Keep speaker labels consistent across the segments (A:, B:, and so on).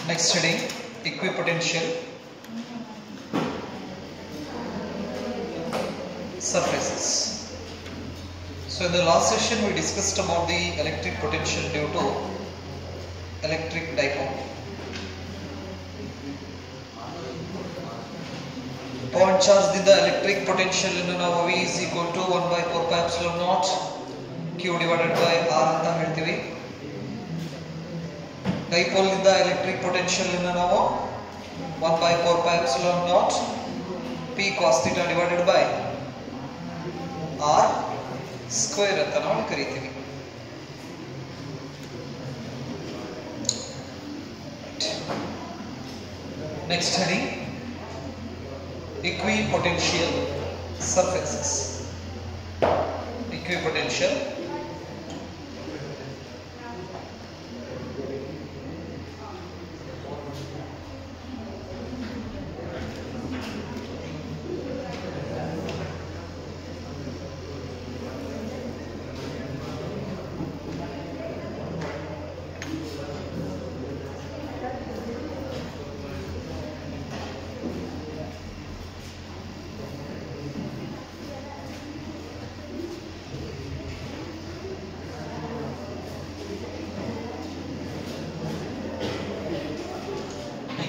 A: Next heading, equipotential surfaces. So in the last session we discussed about the electric potential due to electric dipole. Point charge dinda electric potential innu ನಾವು V is equal to 1 by 4 pi epsilon naught Q divided by R ಅಂತ ಹೇಳ್ತೀವಿ. Dipole ಇಂದ electric potential innu ನಾವು 1 by 4 pi epsilon naught P cos theta divided by R square ಅಂತ ನಾವು ಕರೀತೀವಿ. Next heading, equipotential surfaces. Equipotential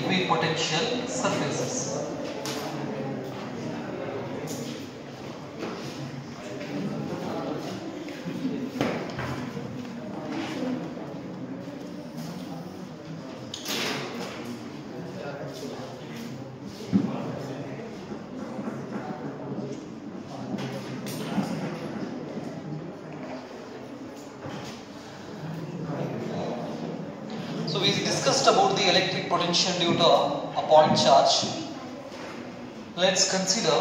A: equipotential surfaces. So we discussed about the electric potential due to a point charge. Let's consider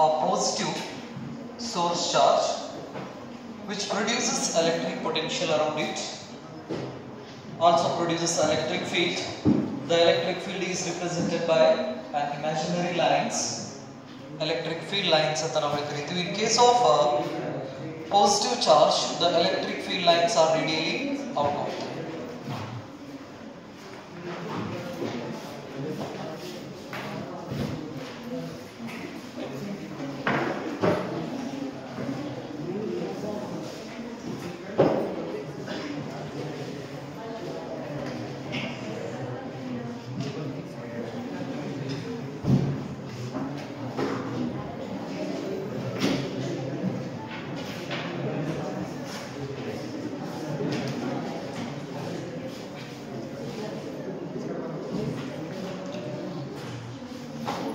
A: a positive source charge which produces electric potential around it, also produces electric field. The electric field is represented by an imaginary lines, electric field lines anta navu kariತೀವಿ. In case of positive charge, the electric field lines are radially outward.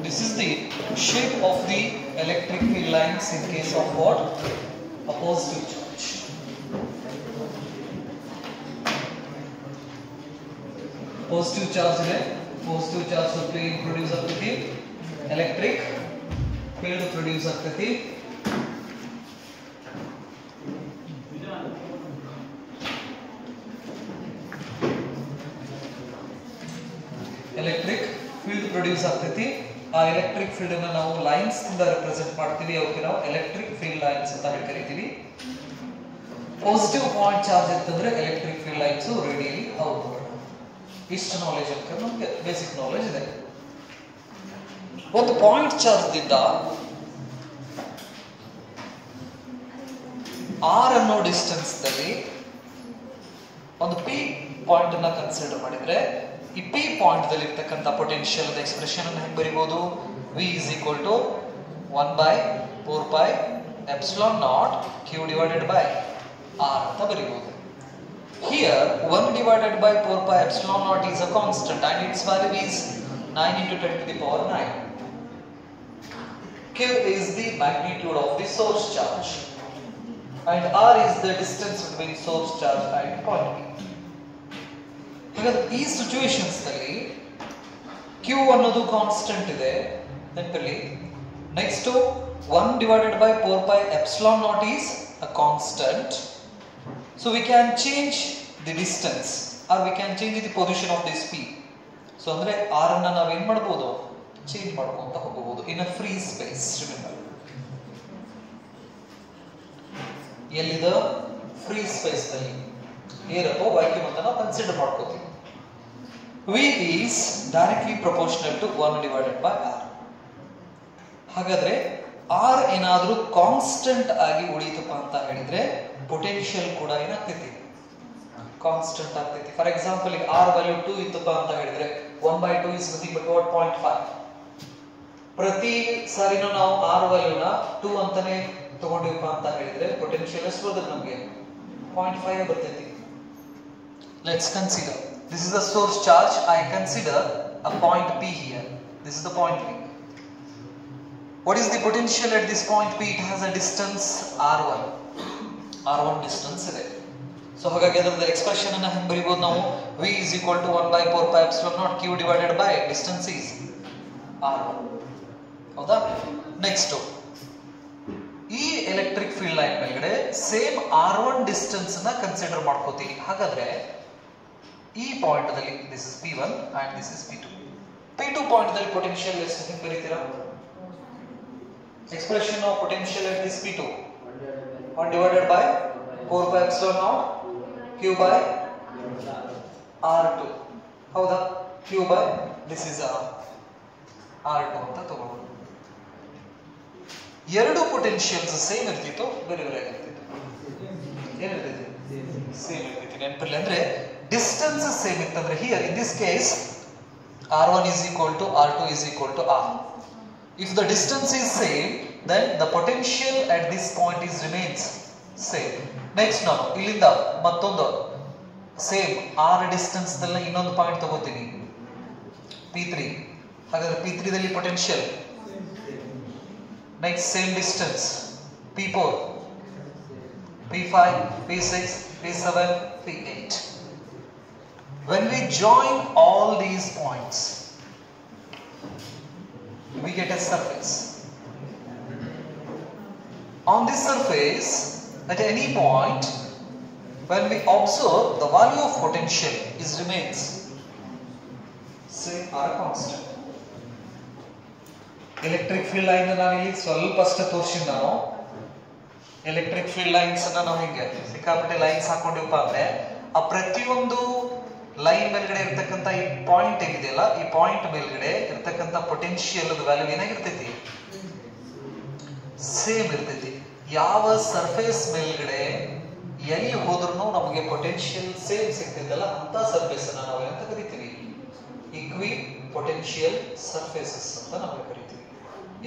A: This is the shape of the electric field lines in case of what? A positive charge. Positive charge is positive charge produce ಆಗ್ತೈತಿ, electric field produce ಆಗ್ತೈತಿ. Electric field produce ಆಗ್ತೈತಿ. ಆ electric field ಅನ್ನು ನಾವು lines ಇಂದ represent ಮಾಡ್ತೀವಿ, ಅವಕ್ಕೆ ನಾವು ಎಲೆಕ್ಟ್ರಿಕ್ ಫೀಲ್ಡ್ ಲೈನ್ಸ್ ಅಂತ ಕರೀತೀವಿ. ಪಾಸಿಟಿವ್ ಪಾಯಿಂಟ್ ಚಾರ್ಜ್ ಅಂತಂದ್ರೆ electric field lines radially outward. ಇಷ್ಟು ನಾಲೆಜ್ ಅಂತ ನಮಗೆ ಬೇಸಿಕ್ ನಾಲೆಜ್ ಇದೆ. ಒಂದು ಪಾಯಿಂಟ್ ಚಾರ್ಜ್ ದಿಂದ ಆರ್ ಅನ್ನೋ ಡಿಸ್ಟೆನ್ಸ್ ದಲ್ಲಿ ಒಂದು ಪಿ ಪಾಯಿಂಟ್ ಅನ್ನ ಕನ್ಸಿಡರ್ ಮಾಡಿದ್ರೆ ಈ ಪಿ ಪಾಯಿಂಟ್ ದಲ್ಲಿ ಇರ್ತಕ್ಕಂಥ ಪೊಟೆನ್ಷಿಯಲ್ ಎಕ್ಸ್ಪ್ರೆಷನ್ ಅನ್ನು ಹೆಂಗೆ ಬರೀಬಹುದು? V is equal to 1 by 4 pi epsilon naught Q divided by R ಅಂತ ಬರೀಬಹುದು. Here 1 divided by 4 pi epsilon naught is a constant and its value is 9 into 10 to the power 9. Q is the magnitude of the source charge and R is the distance between source charge and point P. ಹಾಗಾದ್ರೆ ಈ situations ನಲ್ಲಿ Q ಅನ್ನೋದು constant ಇದೆ ನೆನಪಲ್ಲಿ. Next 1 divided by 4 pi epsilon naught is a constant. So we can change the distance or we can change the position of this P. So ಅಂದ್ರೆ R ಅನ್ನ ನಾವು ಏನು ಮಾಡಬಹುದು, ಚೇಂಜ್ ಮಾಡ್ಕೊಂತ ಹೋಗಬಹುದು in a free space. Remember, ಎಲ್ಲಿದ free space ನಲ್ಲಿ air ಅಥವಾ ವ್ಯಾಕ್ಯೂಮ್ ಅಂತ ನಾವು ಕನ್ಸಿಡರ್ ಮಾಡ್ಕೋತೀವಿ. V is directly proportional to 1 divided by R. ಹಾಗಾದ್ರೆ R ಏನಾದರೂ ಕಾನ್ಸ್ಟೆಂಟ್ ಆಗಿ ಉಳಿತಪ್ಪ ಅಂತ ಹೇಳಿದ್ರೆ ಪೊಟೆನ್ಷಿಯಲ್ ಕೂಡ ಏನಾಗ್ತೈತಿ, ಕಾನ್ಸ್ಟೆಂಟ್ ಆಗ್ತೈತಿ. ಫಾರ್ ಎಕ್ಸಾಂಪಲ್ ಈಗ R ವ್ಯಾಲ್ಯೂ 2 ಇತ್ತಪ್ಪ ಅಂತ ಹೇಳಿದ್ರೆ 1/2 is nothing but what 0.5. ಪ್ರತಿ ಸಾರಿನೂ ನಾವು R ವ್ಯಾಲ್ಯೂನ 2 ಅಂತಾನೆ ತಗೊಂಡಿವಪ್ಪ ಅಂತ ಹೇಳಿದ್ರೆ ಪೊಟೆನ್ಷಿಯಲ್ ಎಷ್ಟು ಬರ್ತದೆ ನಮಗೆ, 0.5 ಬರ್ತೈತಿ. Let's consider this is the source charge. I consider a point P here. This is the point P. What is the potential at this point P? It has a distance R1. R1 distance ಇದೆ. So ಹಾಗಾಗಿ ಅದರ expression ಅನ್ನು ಹೆಂಗೆ ಬರೀಬಹುದು ನಾವು, V is equal to 1 by 4 pi epsilon naught Q divided by distance is R1. ಹೌದಾ? Next ಈ electric field line ಮೇಲ್ಗಡೆ same R1 distance ಅನ್ನ ಕನ್ಸಿಡರ್ ಮಾಡ್ಕೋತೀವಿ. ಹಾಗಾದ್ರೆ ಈ ಪಾಯಿಂಟ್ ದಲ್ಲಿ this is P1 and this is P2. P2 point ದಲ್ಲಿ potential ಎಷ್ಟು ಹೆಂಗೆ ಬರೀತೀರಾ, expression of potential at this P2 1 divided by 4 pi epsilon naught Q by R2. ಹೌದಾ? Q by this is R2 ಅಂತ ತಗೊಳ್ಳೋಣ. ಎರಡು ಪೊಟೆನ್ಷಿಯಲ್ಸ್ ಸೇಮ್ ಇರ್ತಿತ್ತು, ಬೇರೆ ಬೇರೆ ಆಗಿರ್ತಿತ್ತು. ಏನಿರ್ತೈತಿ, ಸೇಮ್ ಇರ್ತಿತ್ತು. ನೆನಪಲ್ಲಿ ಅಂದ್ರೆ ಡಿಸ್ಟೆನ್ಸ್ ಸೇಮ್ ಇತ್ತಂದ್ರೆ here in this case R1 is equal to R2 is equal to R. If the distance is same, then the potential at this point is remains same. Next ನಾನು ಇಲ್ಲಿಂದ ಮತ್ತೊಂದು same R distance ದಲ್ಲಿ ಇನ್ನೊಂದು point ತಗೋತೀನಿ P3. ಹಾಗಾದ್ರೆ P3 ದಲ್ಲಿ potential next same distance P4, P5, P6, P7, P8. When we join all these points, we get a surface. On this surface, at any point, when we observe, the value of potential is remains same or constant. Electric field line ನಾನು ಇಲ್ಲಿ ಸ್ವಲ್ಪ ಅಷ್ಟೇ ತೋರಿಸಿದ. ನಾನು electric field lines ಅನ್ನ ನಾವು ಹಿಂಗೆ ಸಿಕ್ಕಾಪಟ್ಟೆ ಲೈನ್ಸ್ ಹಾಕೊಂಡಿವಪ್ಪ ಅಂದ್ರೆ ಆ ಪ್ರತಿಯೊಂದು ಲೈನ್ ಮೇಲ್ಗಡೆ ಇರ್ತಕ್ಕಂಥ ಈ ಪಾಯಿಂಟ್ ಏನಿದೆಯಲ್ಲ, ಈ ಪಾಯಿಂಟ್ ಮೇಲ್ಗಡೆ ಇರ್ತಕ್ಕಂಥ ಪೊಟೆನ್ಷಿಯಲ್ ವ್ಯಾಲ್ಯೂ ಏನಾಗಿರ್ತೈತಿ, ಸೇಮ್ ಇರ್ತೈತಿ. ಯಾವ ಸರ್ಫೇಸ್ ಮೇಲ್ಗಡೆ ಎಲ್ಲಿ ಹೋದ್ರೂ ನಮಗೆ ಪೊಟೆನ್ಷಿಯಲ್ ಸೇಮ್ ಸಿಗ್ತೈತಲ್ಲ ಅಂತ ಸರ್ಫೇಸ್ ಅನ್ನ ನಾವು ಏನಂತ ಕರಿತೀವಿ, ಇಕ್ವಿ ಪೊಟೆನ್ಷಿಯಲ್ ಸರ್ಫೇಸಸ್ ಅಂತ ನಾವು ಕರಿತೀವಿ.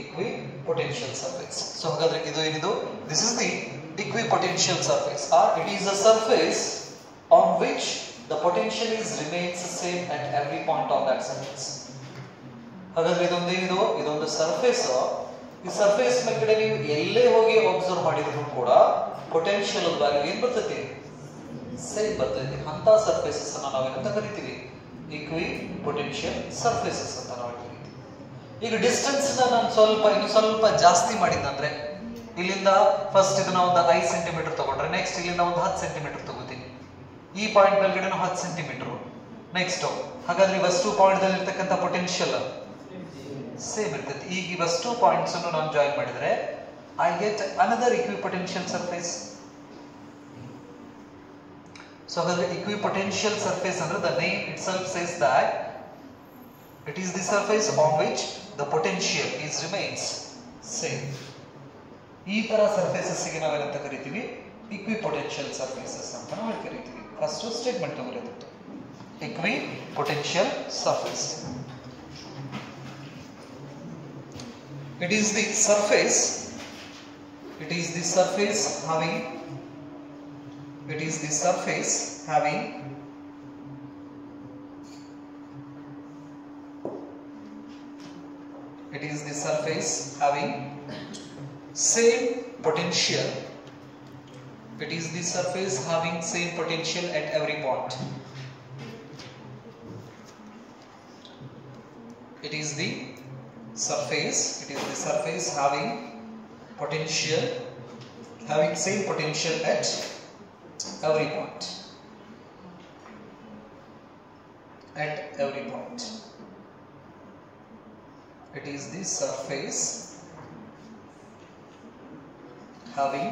A: ಇಕ್ವಿ ಪೊಟೆನ್ಷಿಯಲ್ ಸರ್ಫೇಸ್. ಸೊ ಹಾಗಾದ್ರೆ ಇದು ಏನಿದು, this is the equipotential surface are it is a surface on which the potential is remains same at every point on that surface. ಹಾಗಾದ್ರೆ ಇದೊಂದು ಸರ್ಫೇಸ್. ಈ ಸರ್ಫೇಸ್ ಮೇಲ್ಗಡೆ ನೀವು ಎಲ್ಲೇ ಹೋಗಿ ಅಬ್ಸರ್ವ್ ಮಾಡಿದ್ರು ಕೂಡ ಪೊಟೆನ್ಷಿಯಲ್ ವ್ಯಾಲ್ಯೂ ಏನ್ ಬರ್ತೈತಿ, ಸೇಮ್ ಬರ್ತೈತಿ. ಅಂತ ಸರ್ಫೇಸಸ್ ಅನ್ನ ನಾವು ಏನಂತ ಕರಿತೀವಿ, ಇಕ್ವಿ ಪೊಟೆನ್ಷಿಯಲ್ ಸರ್ಫೇಸಸ್ ಅಂತ ನಾವು ಕರಿತೀವಿ. ಈಗ ಡಿಸ್ಟೆನ್ಸ್ ನಾನು ಇನ್ನು ಸ್ವಲ್ಪ ಜಾಸ್ತಿ ಮಾಡಿದ್ದಂದ್ರೆ ಇಲ್ಲಿಂದ ಫಸ್ಟ್ ಇದನ್ನ ಒಂದು 5 ಸೆಂಟಿಮೀಟರ್ ತಗೊಂಡ್ರೆ ನೆಕ್ಸ್ಟ್ ಇಲ್ಲಿಂದ ಒಂದು 10 ಸೆಂಟಿಮೀಟರ್ ತಗೋತೀನಿ. ಈ ಪಾಯಿಂಟ್ ಮೇಲ್ಗಡೆ 10 ಸೆಂಟಿಮೀಟರ್. ನೆಕ್ಸ್ಟ್ ಹಾಗಾದ್ರೆ ಇವಷ್ಟು ಪಾಯಿಂಟ್ ದಲ್ಲಿ ಇರ್ತಕ್ಕಂಥ ಪೊಟೆನ್ಷಿಯಲ್ ಸೇಮ್ ಇರ್ತೈತಿ. ಈಗ ಇವಷ್ಟು ಪಾಯಿಂಟ್ಸ್ ಅನ್ನು ನಾನು ಜಾಯಿನ್ ಮಾಡಿದ್ರೆ I get another equipotential surface. So ಹಾಗಾದ್ರೆ ಇಕ್ವಿಪೊಟೆನ್ಷಿಯಲ್ ಸರ್ಫೇಸ್ ಅಂದ್ರೆ the name it self says that it is the surface on which the potential is remains same. ಈ ತರ ಸರ್ಫೇಸಸ್ ಗೆ ನಾವೇನಂತ ಕರಿತೀವಿ, ಇಕ್ವಿಪೊಟೆನ್ಷಿಯಲ್ ಸರ್ಫೇಸಸ್ ಅಂತ ನಾವು ಕರಿತೀವಿ. ಫಸ್ಟ್ ಸ್ಟೇಟ್ಮೆಂಟ್ ತಗೊಳ್ಳೋದು equipotential surface. It is the surface having it It is the surface having same potential. It is the surface having same potential at every point. It is the surface having potential, having same potential at every point. At every point. It is the surface having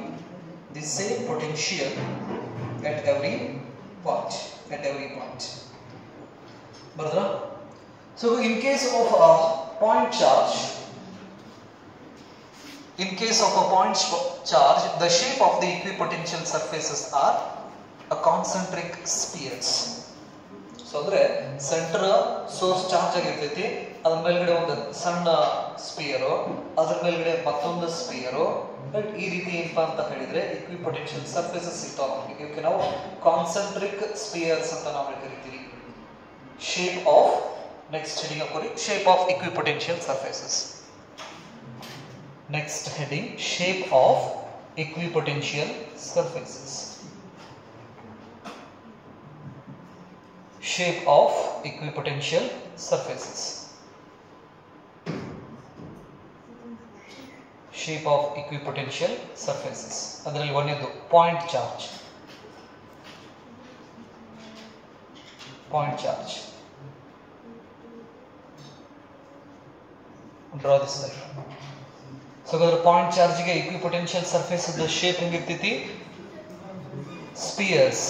A: the same potential at every point. At every point. Brother? So in case of a point charge, the shape of the equipotential surfaces are a concentric spheres. So andre center source charge ಆಗಿರ್ತೈತಿ, ಅದರ ಮೇಲ್ಗಡೆ ಒಂದು ಸಣ್ಣ spear, ಅದರ ಮೇಲ್ಗಡೆ ಮತ್ತೊಂದು spear, right? ಈ ರೀತಿ ಏನಪ್ಪಾ ಅಂತ ಹೇಳಿದ್ರೆ equipotential surfaces ಇರ್ತಾವ ನಮಗೆ. ಇವಕ್ಕೆ ನಾವು ಕಾನ್ಸೆಂಟ್ರಿಕ್ ಸ್ಪಿಯರ್ಸ್ ಅಂತ ನಾವು ಕರಿತೀವಿ. Shape of, next heading ಹಾಕೋರಿ, shape of equipotential surfaces. Next heading, shape of equipotential surfaces. Shape of equipotential surfaces. Shape of equipotential surfaces. ಅದರಲ್ಲಿ ಒಂದನೇದು point charge. Point charge. Draw this line. So the point charge ಗೆ equipotential surface the shape ಹೆಂಗಿರ್ತೈತಿ? Spheres,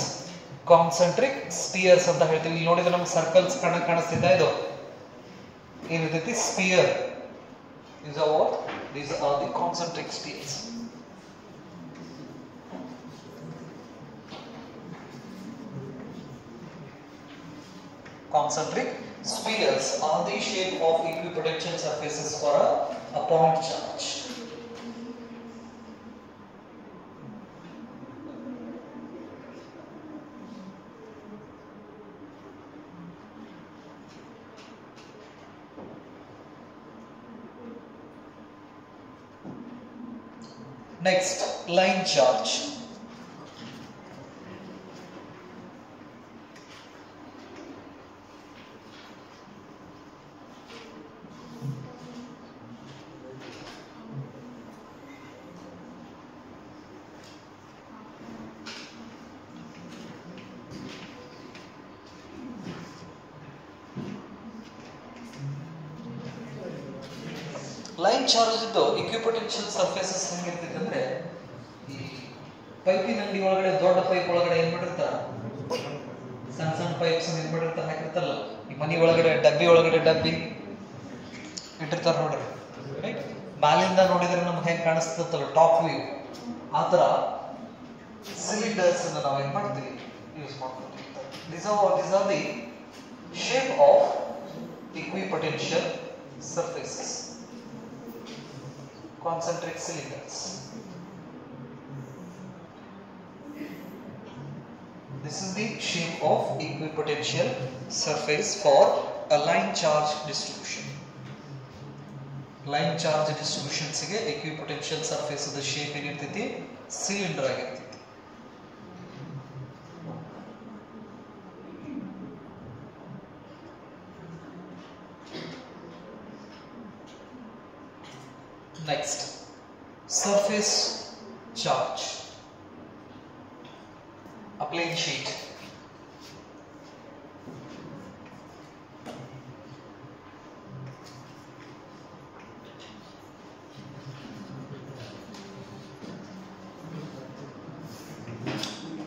A: concentric spheres ಅಂತ ಹೇಳ್ತೀವಿ. ಇಲ್ಲಿ ನೋಡಿದ್ರೆ ನಮಗೆ circles ಕಾಣಿಸ್ತಿದೆ, ಇದು ಏನಿರ್ತೈತಿ? Spear. These are the concentric spheres. Concentric spheres are the shape of equipotential surfaces for a point charge. Next, line charge. Line charge ಇದ್ದು equipotential surfaces ಹೆಂಗಿರ್ತೈತೆ ಅಂದ್ರೆ, ಈ ಪೈಪಿನ ಅಂಗಡಿ ಒಳಗಡೆ ದೊಡ್ಡ ಪೈಪ್ ಒಳಗಡೆ ಏನ್ ಮಾಡಿರ್ತಾರ, ಸಣ್ಣ ಸಣ್ಣ ಪೈಪ್ಸ್ ಏನ್ ಮಾಡಿರ್ತಾರ ಹಾಕಿರ್ತಾರಲ್ಲ, ಈ ಮನಿ ಒಳಗಡೆ ಡಬ್ಬಿ ಇಟ್ಟಿರ್ತಾರ ನೋಡ್ರಿ, ರೈಟ್? ಮ್ಯಾಲಿಂದ ನೋಡಿದ್ರೆ ನಮ್ಗೆ ಹೆಂಗ್ ಕಾಣಿಸ್ತಲ್ಲ ಟಾಪ್ ವ್ಯೂ, ಆ ತರ ಸಿಲಿಂಡರ್ಸ್ ಅನ್ನ ನಾವು ಏನ್ ಮಾಡ್ತೀವಿ, ಯೂಸ್ ಮಾಡ್ತೀವಿ. These are the shape of equipotential surfaces. Concentric cylinders. This is the shape of equipotential surface for a line charge distribution. Line charge distributions ಗೆ equipotential surface the shape ಏನಿರ್ತೈತಿ? Cylinder ಆಗಿರ್ತೈತಿ. Next, surface charge. A plain sheet.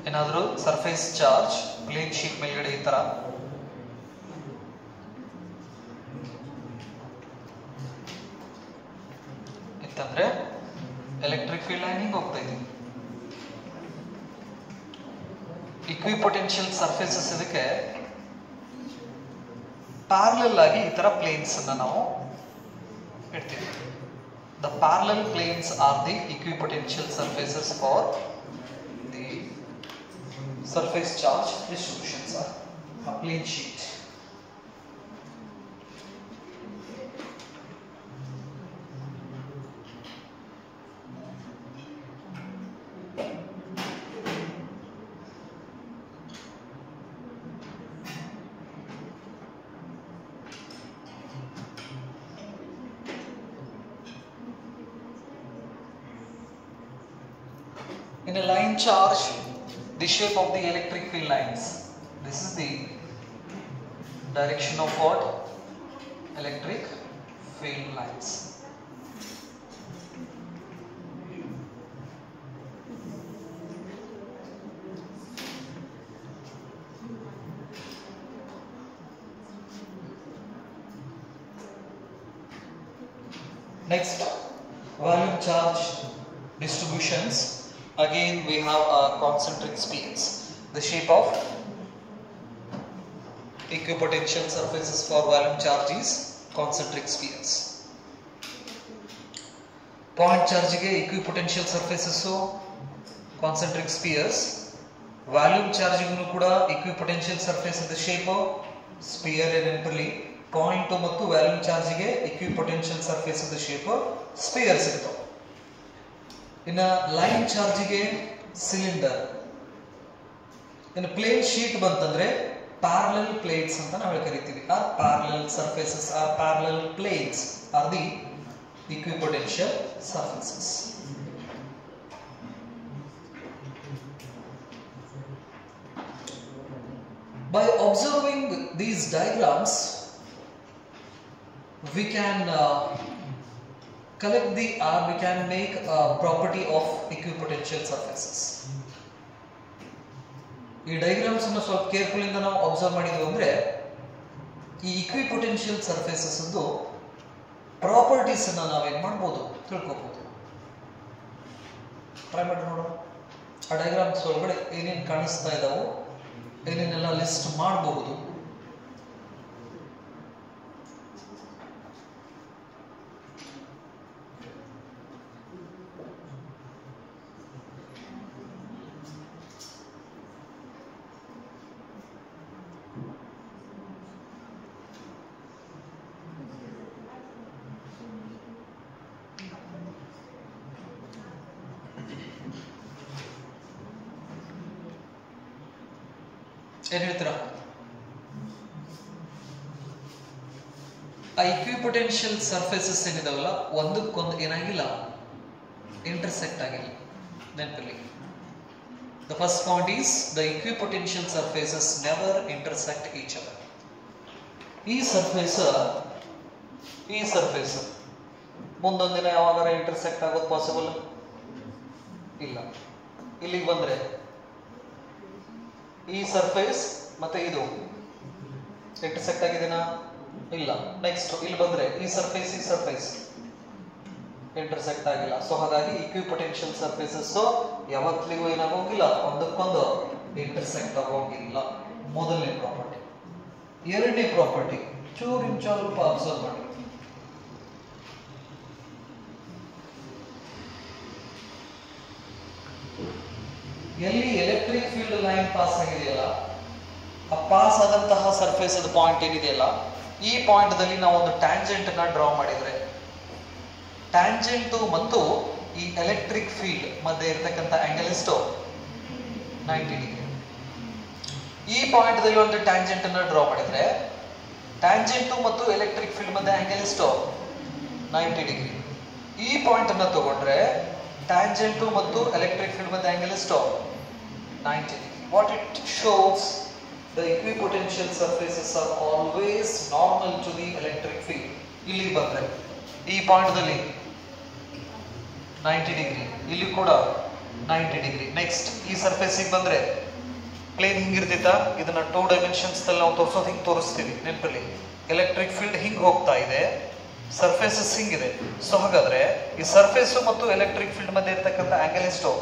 A: ಏನಾದರೂ surface charge plane sheet ಮೇಲ್ಗಡೆ ಈ ತರ ಇತ್ತಂದ್ರೆ electric field line ಹಿಂಗೆ ಹೋಗ್ತಾ ಇದೆ. ಇಕ್ವಿಪೊಟೆನ್ಷಿಯಲ್ ಸರ್ಫೇಸಸ್ ಇದಕ್ಕೆ ಪ್ಯಾರಲಲ್ ಆಗಿ ಈ ತರ ಪ್ಲೇನ್ಸ್ ಅನ್ನ ನಾವು ಇಡ್ತೀವಿ. The parallel planes are the equipotential surfaces for the surface charge distributions are a plane sheet. In a line charge, the shape of the electric field lines. This is the direction of what? Electric field lines. Next, volume charge distributions. Again, we have concentric spheres. The shape of equipotential surfaces for volume charge is concentric spheres. Point charge ge equipotential surfaces so concentric spheres. Volume charge ಗೂ ಕೂಡ equipotential surface the shape of sphere ನೆನಪಿರಲಿ. Point ಮತ್ತು volume charge ಗೆ equipotential surface the shape of sphere ಸಿಗುತ್ತವೆ. ಇನ್ನು line charge ಗೆ cylinder. ಇನ್ನು plane sheet ಬಂತಂದ್ರೆ parallel plates ಅಂತ ನಾವು ಕರೀತೀವಿ. Are parallel surfaces or parallel plates are the equipotential surfaces. By observing these diagrams, we can collect the we can make a property of equipotential surfaces. ಈ diagrams ಅನ್ನು ಸ್ವಲ್ಪ careful ಇಂದ ನಾವು observe ಮಾಡಿದ್ವಿ ಅಂದ್ರೆ ಈ equipotential surfaces ಅಂದು properties ಅನ್ನು ನಾವು ಏನು ಮಾಡಬಹುದು ತಿಳ್ಕೋಬಹುದು. ಟ್ರೈ ಮಾಡಿ ನೋಡೋಣ. ಆ ಡಯಾಗ್ರಾಮ್ಸ್ ಒಳಗಡೆ ಏನೇನು ಕಾಣಿಸ್ತಾ ಇದಾವೋ ಏನೇನೆಲ್ಲ ಲಿಸ್ಟ್ ಮಾಡಬಹುದು. ಏನು ಹೇಳ್ತೀರಾ? ಆ equipotential surfaces ಏನಿದಾವಲ್ಲ ಒಂದಕ್ಕೊಂದು ಏನಾಗಿಲ್ಲ, ಇಂಟರ್ಸೆಕ್ಟ್ ಆಗಿಲ್ಲ. ನೆನಪಿರಲಿ. The first point is the equipotential surfaces never intersect each other. ಈ ಸರ್ಫೇಸ್ ಮುಂದೊಂದಿನ ಯಾವಾಗಾರ ಇಂಟರ್ಸೆಕ್ಟ್ ಆಗೋದು ಪಾಸಿಬಲ್ ಇಲ್ಲ. ಇಲ್ಲಿಗೆ ಬಂದ್ರೆ ಈ ಸರ್ಫೇಸ್ ಮತ್ತೆ ಇದು ಇಂಟರ್ಸೆಕ್ಟ್ ಆಗಿದೆನಾ? ಇಲ್ಲ. ನೆಕ್ಸ್ಟ್ ಇಲ್ಲಿ ಬಂದ್ರೆ ಈ ಸರ್ಫೇಸ್ ಇಂಟರ್ಸೆಕ್ಟ್ ಆಗಿಲ್ಲ. ಸೊ ಹಾಗಾಗಿ equipotential surfaces ಯಾವತ್ತಿಗೂ ಏನಾಗೋಗಿಲ್ಲ, ಒಂದಕ್ಕೊಂದು ಇಂಟರ್ಸೆಕ್ಟ್ ಆಗೋಗಿಲ್ಲ. ಮೊದಲನೇ ಪ್ರಾಪರ್ಟಿ. ಎರಡನೇ ಪ್ರಾಪರ್ಟಿ ಸ್ವಲ್ಪ ಅಬ್ಸರ್ವ್ ಮಾಡಿ. ಎಲ್ಲಿ ಎಲೆಕ್ಟ್ರಿಕ್ ಫೀಲ್ಡ್ ಲೈನ್ ಪಾಸ್ ಆಗಿದೆಯಲ್ಲ, ಆ ಪಾಸ್ ಆದಂತಹ ಸರ್ಫೇಸ್ ಪಾಯಿಂಟ್ ಏನಿದೆಯಲ್ಲ, ಈ ಪಾಯಿಂಟ್ ದಲ್ಲಿ ನಾವು ಒಂದು ಟ್ಯಾಂಜೆಂಟ್ ಅನ್ನ ಡ್ರಾ ಮಾಡಿದ್ರೆ, ಟ್ಯಾಂಜೆಂಟ್ ಮತ್ತು ಈ ಎಲೆಕ್ಟ್ರಿಕ್ ಫೀಲ್ಡ್ ಮಧ್ಯೆ ಇರತಕ್ಕಂತ ಆಂಗಲ್ ಎಷ್ಟು? 90 ಡಿಗ್ರಿ. ಈ ಪಾಯಿಂಟ್ ದಲ್ಲಿ ಒಂದು ಟ್ಯಾಂಜೆಂಟ್ ಅನ್ನ ಡ್ರಾ ಮಾಡಿದ್ರೆ ಟ್ಯಾಂಜೆಂಟ್ ಮತ್ತು ಎಲೆಕ್ಟ್ರಿಕ್ ಫೀಲ್ಡ್ ಮಧ್ಯೆ ಆಂಗಲ್ ಎಷ್ಟು? 90 ಡಿಗ್ರಿ. ಈ ಪಾಯಿಂಟ್ ಅನ್ನ ತಗೊಂಡ್ರೆ ಟ್ಯಾಂಜೆಂಟ್ ಮತ್ತು ಎಲೆಕ್ಟ್ರಿಕ್ ಫೀಲ್ಡ್ ಮಧ್ಯೆ ಆಂಗಲ್ ಎಷ್ಟು? 90 degree. What it shows, the equipotential surfaces are always normal to the electric field. ಇಲ್ಲಿ ಬಂದ್ರೆ ಈ ಪಾಯಿಂಟ್ ದಲ್ಲಿ 90 ಡಿಗ್ರಿ, ಇಲ್ಲಿ ಕೂಡ 90 ಡಿಗ್ರಿ. ನೆಕ್ಸ್ಟ್ ಈ ಸರ್ಫೇಸ್ ಬಂದ್ರೆ ಪ್ಲೇನ್ ಹಿಂಗಿರ್ತಿತ್ತ, ಇದನ್ನ 2 ಡೈಮೆನ್ಷನ್ಸ್ ದಲ್ಲಿ ನಾವು ತೋರಿಸೋದು ಹಿಂಗೆ ತೋರಿಸ್ತೀವಿ. ನೆನಪಲ್ಲಿ ಎಲೆಕ್ಟ್ರಿಕ್ ಫೀಲ್ಡ್ ಹಿಂಗ್ ಹೋಗ್ತಾ ಇದೆ, ಸರ್ಫೇಸಸ್ ಹಿಂಗಿದೆ. ಸೊ ಹಾಗಾದ್ರೆ ಈ ಸರ್ಫೇಸ್ ಮತ್ತು ಎಲೆಕ್ಟ್ರಿಕ್ ಫೀಲ್ಡ್ ಮಧ್ಯೆ ಇರತಕ್ಕಂತ ಆಂಗಲ್ ಎಷ್ಟು?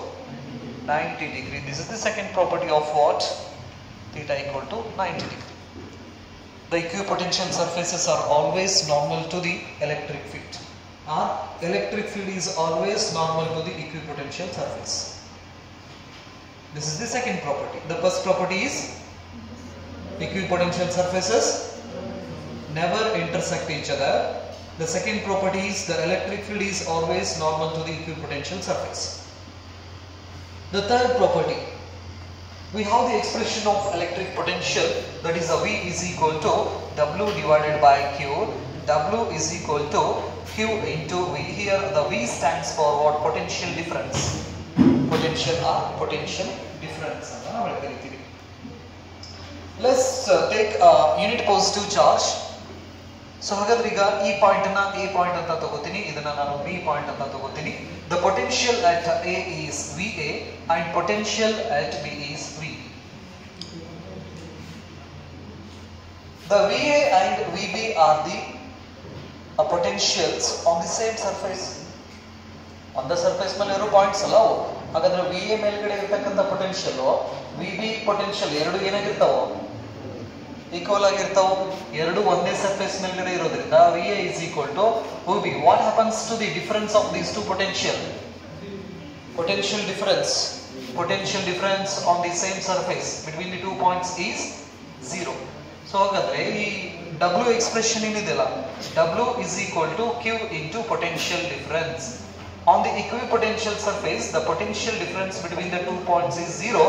A: 90 degree. This is the second property of what? Theta equal to 90 degree. The equipotential surfaces are always normal to the electric field. Electric field is always normal to the equipotential surface. This is the second property. The first property is equipotential surfaces never intersect each other. The second property is the electric field is always normal to the equipotential surface. The third property, we have the expression of electric potential, that is V is equal to W divided by Q. W is equal to Q into V. Here the V stands for what? Potential difference. Potential potential or potential difference ಅಂತ ನಾವು ಕರಿತೀವಿ. Let's take a unit positive charge. So ಹಾಗಾದ್ರೆ ಈಗ ಈ point ಅನ್ನ A point ಅಂತ ತಗೋತೀನಿ, ಇದನ್ನ ನಾನು B ಪಾಯಿಂಟ್ ಅಂತ ತಗೋತೀನಿ. The potential at A is VA and potential at B is V. The VA and VB are the potentials on the same surface. On the surface ಮೇಲೆ ಇರೋ points ಅಲ್ಲ ಅವು. ಹಾಗಾದ್ರೆ VA ಮೇಲ್ಗಡೆ ಇರತಕ್ಕಂತ ಪೊಟೆನ್ಷಿಯಲ್ VB ಪೊಟೆನ್ಷಿಯಲ್ ಎರಡು ಏನಾಗಿರ್ತಾವ? Equal ಆಗಿರ್ತಾವ. ಎರಡು ಒಂದೇ ಸರ್ಫೇಸ್ ಮೇಲ್ಗಡೆ ಇರೋದ್ರಿಂದ VA is equal to VB. What happens to the difference of these two potential? Potential difference on the same surface between the 2 points is 0. So ಹಾಗಾದ್ರೆ ಈ W ಎಕ್ಸ್ಪ್ರೆಷನ್ ಏನಿದೆಯಲ್ಲ, W is equal to Q into potential difference. On the equipotential surface, the potential difference between the 2 points is 0.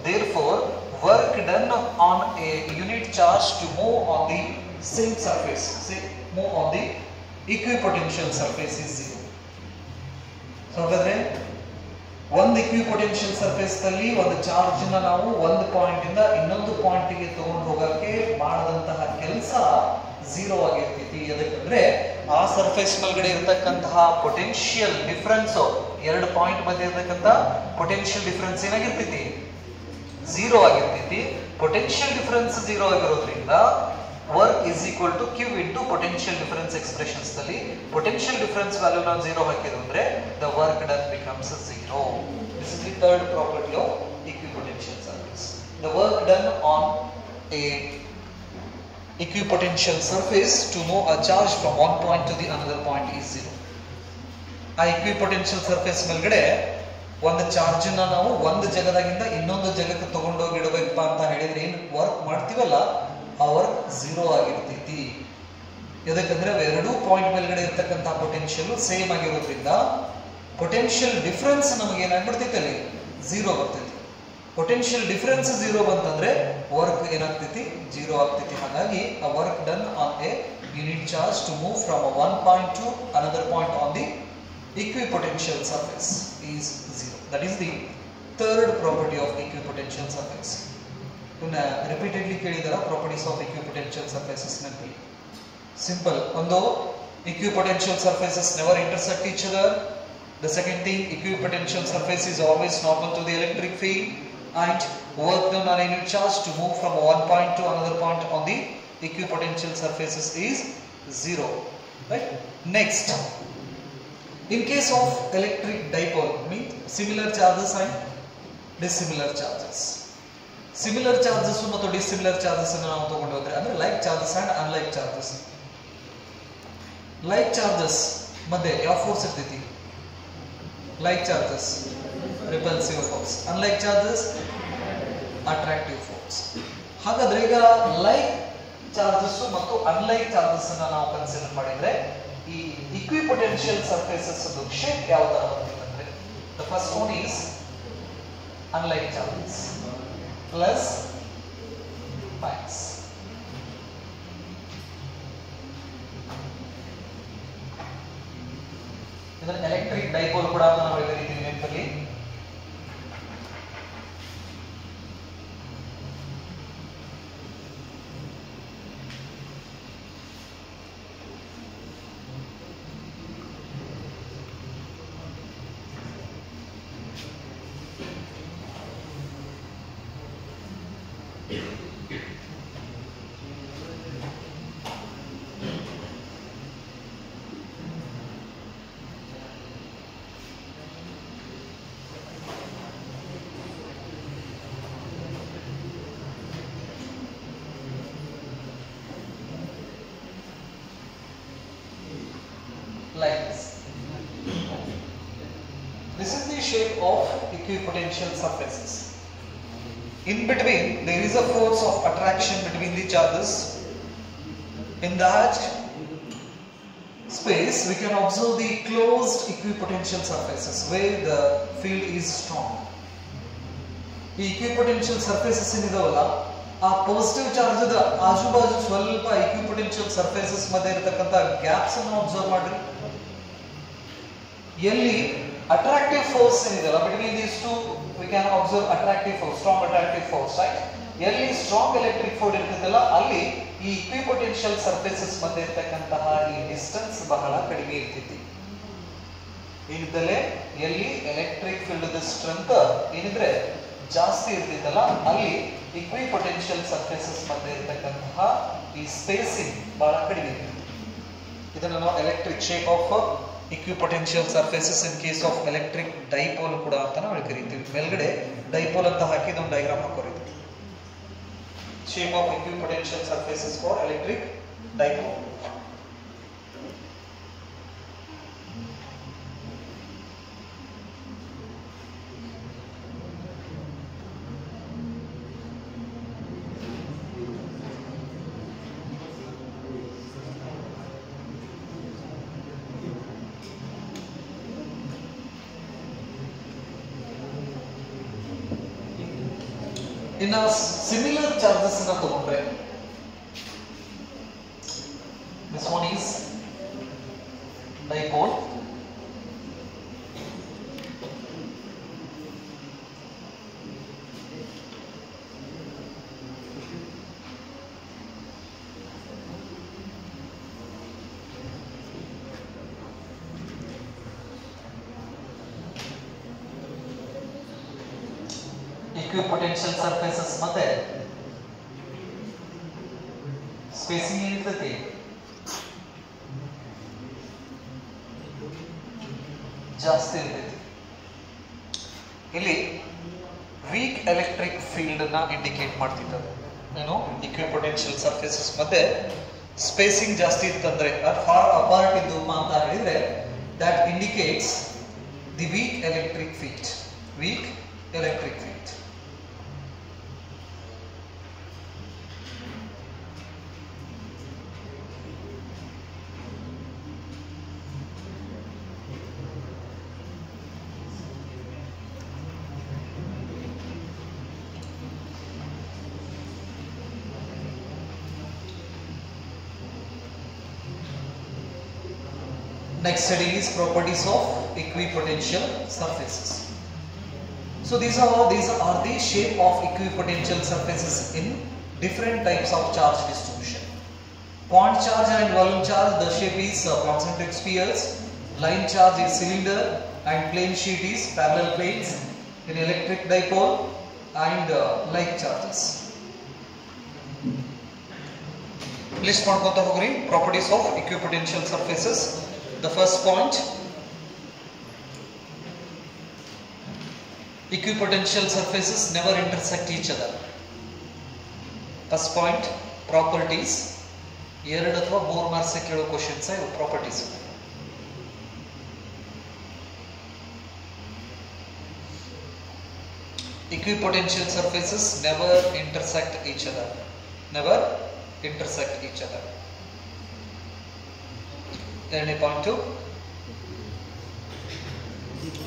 A: Therefore, work done on a unit charge to move on the same surface, move on the equipotential surface is 0. So ಹಾಗಾದ್ರೆ ಒಂದು equipotential surface ನಲ್ಲಿ ಒಂದು charge ನ ನಾವು ಒಂದು point ಇಂದ ಇನ್ನೊಂದು point ಗೆ ತಗೊಂಡು ಹೋಗಕ್ಕೆ ಮಾಡದಂತಹ ಕೆಲಸ 0 ಆಗಿರ್ತೈತಿ. ಯಾಕಂದ್ರೆ ಆ ಸರ್ಫೇಸ್ ಮೇಲ್ಗಡೆ ಇರತಕ್ಕಂತಹ ಪೊಟೆನ್ಷಿಯಲ್ ಡಿಫರೆನ್ಸ್, ಎರಡು ಪಾಯಿಂಟ್ ಮಧ್ಯೆ ಇರತಕ್ಕಂತ ಪೊಟೆನ್ಷಿಯಲ್ ಡಿಫರೆನ್ಸ್ ಏನಾಗಿರ್ತೈತಿ? 0 ಆಗಿರ್ತೈತಿ. ಪೊಟೆನ್ಷಿಯಲ್ ಡಿಫರೆನ್ಸ್ 0 ಆಗಿರೋದ್ರಿಂದ work is equal to Q into potential difference expressions ನಲ್ಲಿ ಪೊಟೆನ್ಷಿಯಲ್ ಡಿಫರೆನ್ಸ್ ವ್ಯಾಲ್ಯೂ ನಾವು 0 ಹಾಕಿದ್ರೆ the work done becomes 0. This is the third property of equipotential surface. The work done on a equipotential surface to move a charge from one point to the another point is 0. ಆ equipotential surface ಮೇಲ್ಗಡೆ ಒಂದು charge ನ ನಾವು ಒಂದು ಜಾಗದಾಗಿಂದ ಇನ್ನೊಂದು ಜಾಗಕ್ಕೆ ತಗೊಂಡೋಗಿ ಇಡಬೇಕಪ್ಪ ಅಂತ ಹೇಳಿದ್ರೆ ಏನು ವರ್ಕ್ ಮಾಡ್ತೀವಲ್ಲ ಆ ವರ್ಕ್ 0 ಆಗಿರ್ತೈತಿ. ಯಾಕಂದ್ರೆ ಎರಡು ಪಾಯಿಂಟ್ ಮೇಲ್ಗಡೆ ಇರ್ತಕ್ಕಂಥ ಪೊಟೆನ್ಷಿಯಲ್ ಸೇಮ್ ಆಗಿರೋದ್ರಿಂದ ಪೊಟೆನ್ಷಿಯಲ್ ಡಿಫರೆನ್ಸ್ ನಮಗೆ ಏನಾಗ್ಬಿಡ್ತೈತಿ ಅಲ್ಲಿ 0 ಬರ್ತೈತಿ. ಪೊಟೆನ್ಷಿಯಲ್ ಡಿಫರೆನ್ಸ್ 0 ಬಂತಂದ್ರೆ ವರ್ಕ್ ಏನಾಗ್ತೈತಿ? 0 ಆಗ್ತೈತಿ. ಹಾಗಾಗಿ a work done on a unit charge to move from one point to another point on the equipotential surface is 0. That is the third property of equipotential surface. Repeatedly ಕೇಳಿದಾರ properties of equipotential surfaces ನಲ್ಲಿ. Simple. ಒಂದು equipotential surfaces never intersect each other. The second thing, equipotential surface is always normal to the electric field, and work done on a unit charge to move from one point to another point on the equipotential surfaces is 0. Right? Next, in case of electric dipole, means similar charges and dissimilar charges. Similar charges ಮತ್ತು dissimilar charges ಅನ್ನು ನಾವು ತಗೊಂಡು ಹೋದ್ರೆ ಅಂದ್ರೆ like charges and unlike charges. Like charges ಮಧ್ಯೆ ಯಾವ force ಇರ್ತೈತಿ? Like charges repulsive force, unlike charges attractive force. ಹಾಗಾದ್ರೆ ಈಗ like charges ಮತ್ತು unlike charges ಅನ್ನು ನಾವು ಕನ್ಸಿಡರ್ ಮಾಡಿದ್ರೆ ಈ equipotential surfaces ಅದು ಶೇಪ್ ಯಾವ ತರ ಬರುತ್ತೆ ಅಂದ್ರೆ the first one is unlike charges plus minus. ಇದನ್ನ ಎಲೆಕ್ಟ್ರಿಕ್ ಡೈಪೋಲ್ ಕೂಡ ನಾವು ಕರೀತೀವಿ ನೆನಪಲ್ಲಿ. Like this. This is the shape of equipotential surfaces. In between there is a force of attraction between the charges. In that space we can observe the closed equipotential surfaces where the field is strong. The equipotential surfaces ಏನಿದಾವಲ್ಲ ಆ positive charge the ಆಜು ಬಾಜು ಸ್ವಲ್ಪ equipotential surfaces ಮಧ್ಯೆ ಇರತಕ್ಕಂತ gaps ಅನ್ನು observe ಮಾಡ್ರಿ. ಎಲ್ಲಿ attractive force ಏನಿದೆಯಲ್ಲ between these two we can observe attractive force, strong attractive force, right? ಎಲ್ಲಿ ಸ್ಟ್ರಾಂಗ್ ಎಲೆಕ್ಟ್ರಿಕ್ ಫೋರ್ಸ್ ಇರ್ತದಲ್ಲ ಅಲ್ಲಿ ಈ ಇಕ್ವಿಪೊಟೆನ್ಷಿಯಲ್ ಸರ್ಫೇಸಸ್ ಮಧ್ಯೆ ಇರತಕ್ಕಂತಹ ಈ ಡಿಸ್ಟೆನ್ಸ್ ಬಹಳ ಕಡಿಮೆ ಇರ್ತೈತಿ. ಏನಿದ್ದಲೆ ಎಲ್ಲಿ ಎಲೆಕ್ಟ್ರಿಕ್ ಫೀಲ್ಡ್ ಸ್ಟ್ರೆಂತ್ ಏನಿದ್ರೆ ಜಾಸ್ತಿ ಇರ್ತಿತ್ತಲ್ಲ ಅಲ್ಲಿ ಇಕ್ವಿಪೊಟೆನ್ಷಿಯಲ್ ಸರ್ಫೇಸಸ್ ಮಧ್ಯೆ ಇರತಕ್ಕಂತಹ ಈ ಸ್ಪೇಸಿಂಗ್ ಬಹಳ ಕಡಿಮೆ ಇರ್ತದೆ. ಇದನ್ನು ನಾವು electric shape of equipotential surfaces in case of electric dipole ಕೂಡ ಅಂತ ನಾವು ಕರಿತೀವಿ. ಮೇಲ್ಗಡೆ ಡೈಪೋಲ್ ಅಂತ ಹಾಕಿ ಇದೊಂದು diagram ಹಾಕೋರಿದ್ವಿ. Shape of equipotential surfaces for electric dipole. In a similar charges in a togondre, this one is dipole, equipotential surfaces ಮತ್ತೆ spacing ಏನಿರ್ತೈತಿ ಜಾಸ್ತಿ ಇರ್ತೈತಿ. ಇಲ್ಲಿ ವೀಕ್ ಎಲೆಕ್ಟ್ರಿಕ್ ಫೀಲ್ಡ್ ನ ಇಂಡಿಕೇಟ್ ಮಾಡ್ತಿದ್ದಾರೆ. ಏನು ಇಕ್ವಿಪೊಟೆನ್ಷಿಯಲ್ ಸರ್ಫೇಸಸ್ ಮತ್ತೆ ಸ್ಪೇಸಿಂಗ್ ಜಾಸ್ತಿ ಇತ್ತಂದ್ರೆ ಫಾರ್ ಅಪಾರ್ಟ್ ಇದ್ದು ಅಂತ ಹೇಳಿದ್ರೆ that indicates the weak electric field. Weak electric field. Next study is properties of equipotential surfaces. So these are the shape of equipotential surfaces in different types of charge distribution. Point charge and volume charge, the shape is concentric spheres. Line charge is cylinder and plane sheet is parallel planes. In electric dipole and like charges. List ಮಾಡ್ಕೊಂತ ಹೋಗ್ರಿ properties of equipotential surfaces. The first point, equipotential surfaces never intersect each other. First point, properties. ಎರಡು ಅಥವಾ ಮೂರು marks ಕೇಳೋ questions ಇವು properties. Equipotential surfaces never intersect each other. Never intersect each other. Point 2,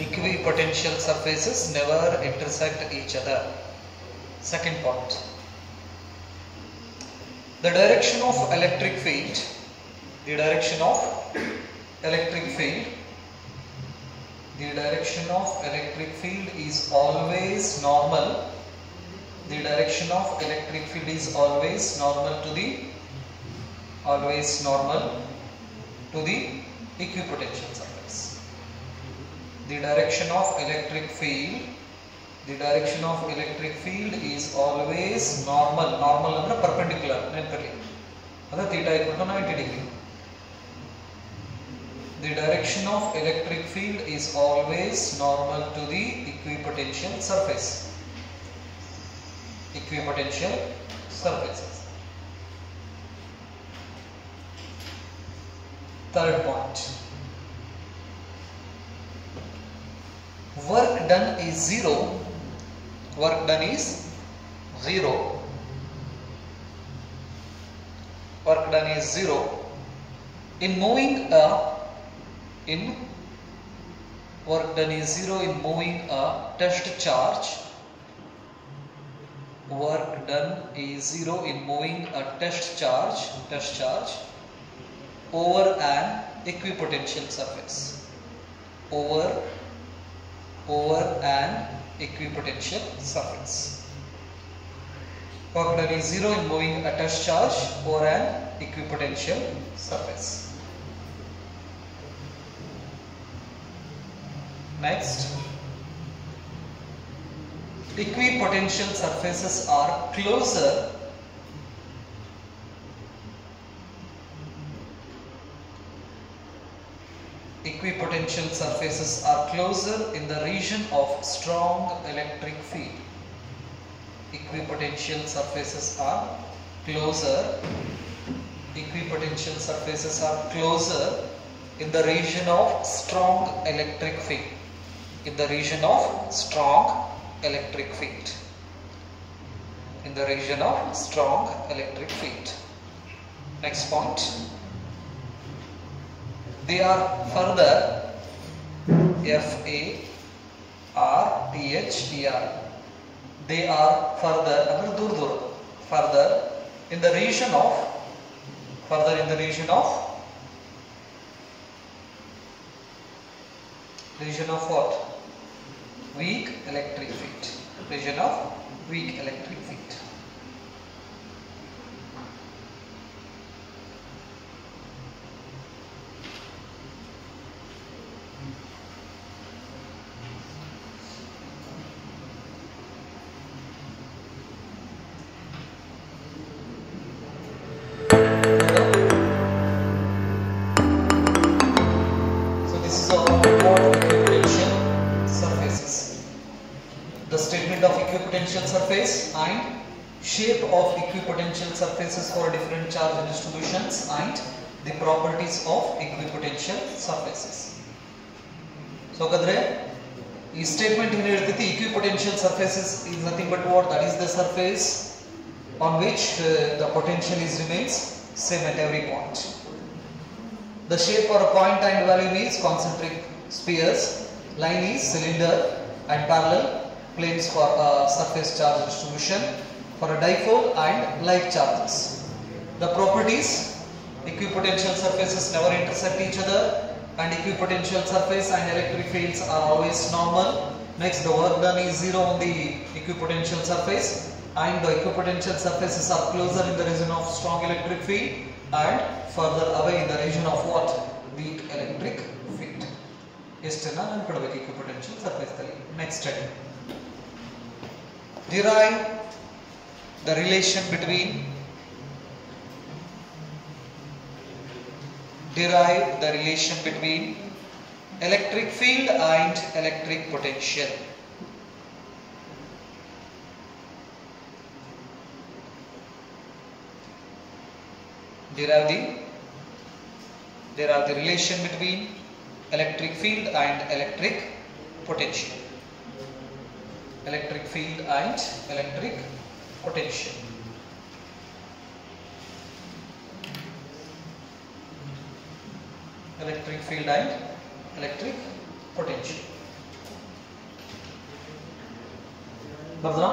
A: equipotential surfaces never intersect each other. Second point, the direction of electric field, the direction of electric field is always normal. The direction of electric field is always normal to the equipotential surface. The direction of electric field is always normal. Normal ಅಂದ್ರೆ perpendicular ನೆನಪಿರಲಿ, ಅದು theta equal to 90 degree. The direction of electric field is always normal to the equipotential surface. Equipotential surfaces. Third point, work done is zero. Work done is zero. Work done is zero in moving a work done is zero in moving a test charge. Work done is zero in moving a test charge over an equipotential surface. Over over an equipotential surface. Particularly 0 in moving attached charge over an equipotential surface. Next, equipotential surfaces are closer in the region of strong electric field. Equipotential surfaces are closer in the region of strong electric field. Next point, they are further FARTHER. They are further in the region of what? Weak electric field. The statement of equipotential surface and shape of equipotential surfaces for different charge distributions and the properties of equipotential surfaces. So kadre ಈ statement ಏನು ಹೇಳ್ತೈತಿ, equipotential surfaces is nothing but what? That is the surface on which the potential remains same at every point. The shape for a point and value is concentric spheres, line is cylinder, and parallel planes for surface charge distribution for a dipole and like charges. The properties: equipotential surfaces never intersect each other, and equipotential surface and electric fields are always normal. Next, the work done is 0 on the equipotential surface, and the equipotential surfaces are closer in the region of strong electric field and further away in the region of what? Weak electric field. Estena neanpidabek equipotential surface dalli. Next study. Derive the relation between electric field and electric potential. Derive the relation between electric field and electric potential. Electric field and electric potential. Electric field and electric potential. ಬರ್ದಾ?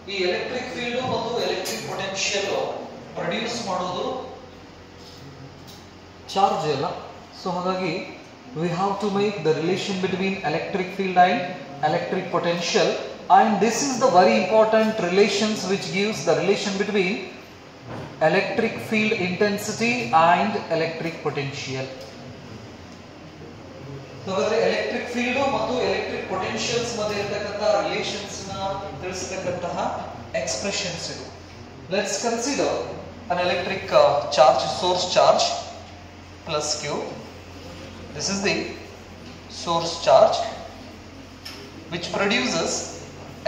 A: ಈ electric field ಮತ್ತು electric potential produce ಮಾಡೋದು charge ಅಲ್ಲ. So ಹಾಗಾಗಿ we have to make the relation between electric field and electric potential, and this is the very important relations which gives the relation between electric field intensity and electric potential. So electric field ಮತ್ತು electric potentials ಮಧ್ಯೆ ಇರತಕ್ಕಂತ relations ನ ತಿಳಿಸತಕ್ಕಂತಹ expressions ಇದು. Let's consider an electric charge, source charge plus Q. This is the source charge which produces